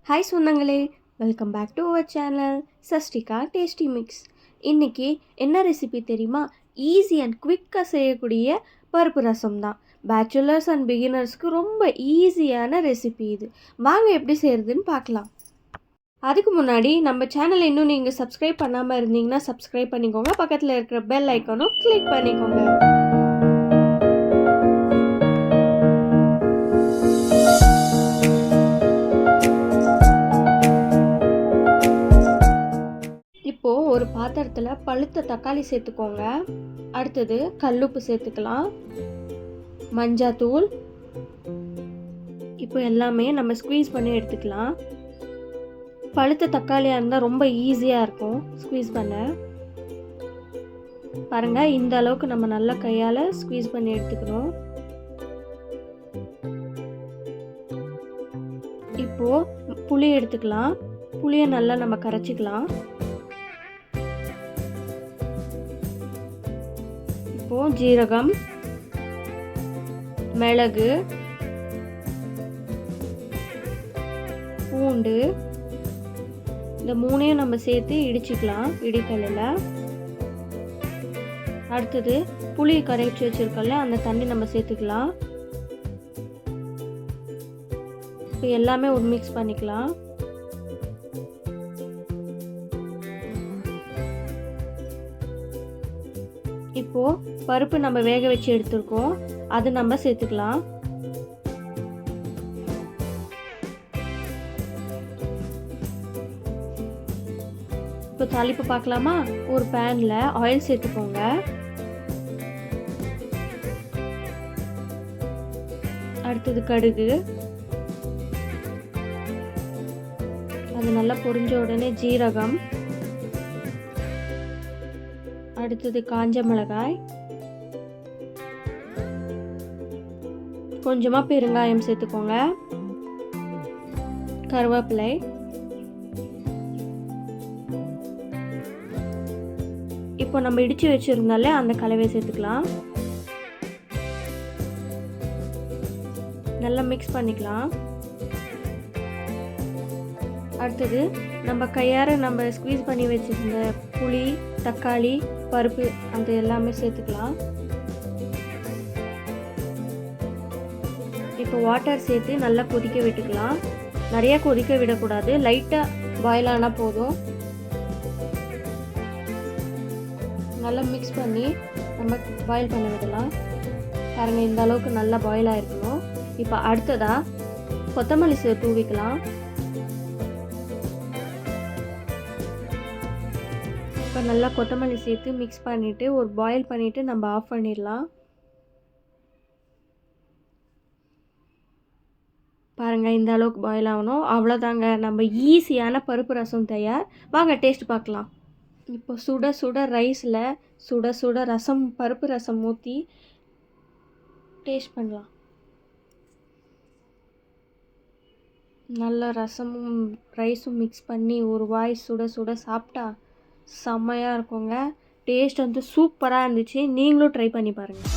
Hi சொந்தங்களே, welcome back to our channel Sashtika tasty mix. இன்றைக்கி என்ன ரெசிபி தெரியுமா? ஈஸி அண்ட் குவிக்காக செய்யக்கூடிய பருப்பு ரசம் தான். பேச்சுலர்ஸ் அண்ட் பிகினர்ஸ்க்கு ரொம்ப ஈஸியான ரெசிபி இது. வாங்க எப்படி செய்கிறதுன்னு பார்க்கலாம். அதுக்கு முன்னாடி நம்ம சேனலை இன்னும் நீங்கள் சப்ஸ்கிரைப் பண்ணாமல் இருந்தீங்கன்னா சப்ஸ்கிரைப் பண்ணிக்கோங்க. பக்கத்தில் இருக்கிற பெல் ஐக்கானும் கிளிக் பண்ணிக்கோங்க. இப்போது ஒரு பாத்திரத்தில் பழுத்த தக்காளி சேர்த்துக்கோங்க. அடுத்தது கல்லுப்பு சேர்த்துக்கலாம், மஞ்சாத்தூள். இப்போ எல்லாமே நம்ம ஸ்குவீஸ் பண்ணி எடுத்துக்கலாம். பழுத்த தக்காளியாக இருந்தால் ரொம்ப ஈஸியாக இருக்கும் ஸ்குவீஸ் பண்ண. பாருங்கள், இந்த அளவுக்கு நம்ம நல்லா கையால் ஸ்குவீஸ் பண்ணி எடுத்துக்கணும். இப்போது புளி எடுத்துக்கலாம். புளியை நல்லா நம்ம கரைச்சிக்கலாம். இப்போது ஜீரகம், மிளகு, பூண்டு, இந்த மூணையும் நம்ம சேர்த்து இடிச்சுக்கலாம் இடிக்கல்லில். அடுத்தது புளி கரைச்சி வச்சுருக்கோம்ல, அந்த தண்ணி நம்ம சேர்த்துக்கலாம். இப்போ எல்லாமே ஒரு மிக்ஸ் பண்ணிக்கலாம். இப்போது பருப்பு நம்ம வேக வச்சு எடுத்துருக்கோம், அது நம்ம சேர்த்துக்கலாம். இப்போ தாளிப்பு பார்க்கலாமா? ஒரு பேனில் ஆயில் சேர்த்துக்கோங்க. அடுத்தது கடுகு, அது நல்லா பொரிஞ்ச உடனே ஜீரகம், அடுத்தது காஞ்ச மிளகாய், கொஞ்சமாக பெருங்காயம் சேர்த்துக்கோங்க, கருவேப்பிலை, இப்போ நம்ம இடித்து வச்சுருந்தாலே அந்த கலவையை சேர்த்துக்கலாம். நல்லா மிக்ஸ் பண்ணிக்கலாம். அடுத்தது நம்ம கையார நம்ம ஸ்குவீஸ் பண்ணி வச்சுருந்த புளி, தக்காளி, பருப்பு அது எல்லாமே சேர்த்துக்கலாம். இப்போ வாட்டர் சேர்த்து நல்லா கொதிக்க விட்டுக்கலாம். நிறைய கொதிக்க விடக்கூடாது, லைட்டாக பாயில் ஆனால் போதும். நல்லா மிக்ஸ் பண்ணி நம்ம பாயில் பண்ண விடலாம். பாருங்கள், இந்த அளவுக்கு நல்லா பாயில் ஆகிருக்கணும். இப்போ அடுத்ததாக கொத்தமல்லி தூவிக்கலாம். இப்போ நல்லா கொத்தமல்லி சேர்த்து மிக்ஸ் பண்ணிவிட்டு ஒரு பாயில் பண்ணிவிட்டு நம்ம ஆஃப் பண்ணிடலாம். பாருங்கள், இந்த அளவுக்கு பாயில் ஆகணும். அவ்வளோதாங்க, நம்ம ஈஸியான பருப்பு ரசம் தயார். வாங்க டேஸ்ட் பார்க்கலாம். இப்போ சுட சுட ரைஸில் சுட சுட ரசம், பருப்பு ரசம் ஊற்றி டேஸ்ட் பண்ணலாம். நல்ல ரசமும் ரைஸும் மிக்ஸ் பண்ணி ஒரு வாய் சுட சுட சாப்பிட்டா செம்மையாக இருக்குங்க. டேஸ்ட் வந்து சூப்பராக இருந்துச்சு. நீங்களும் ட்ரை பண்ணி பாருங்கள்.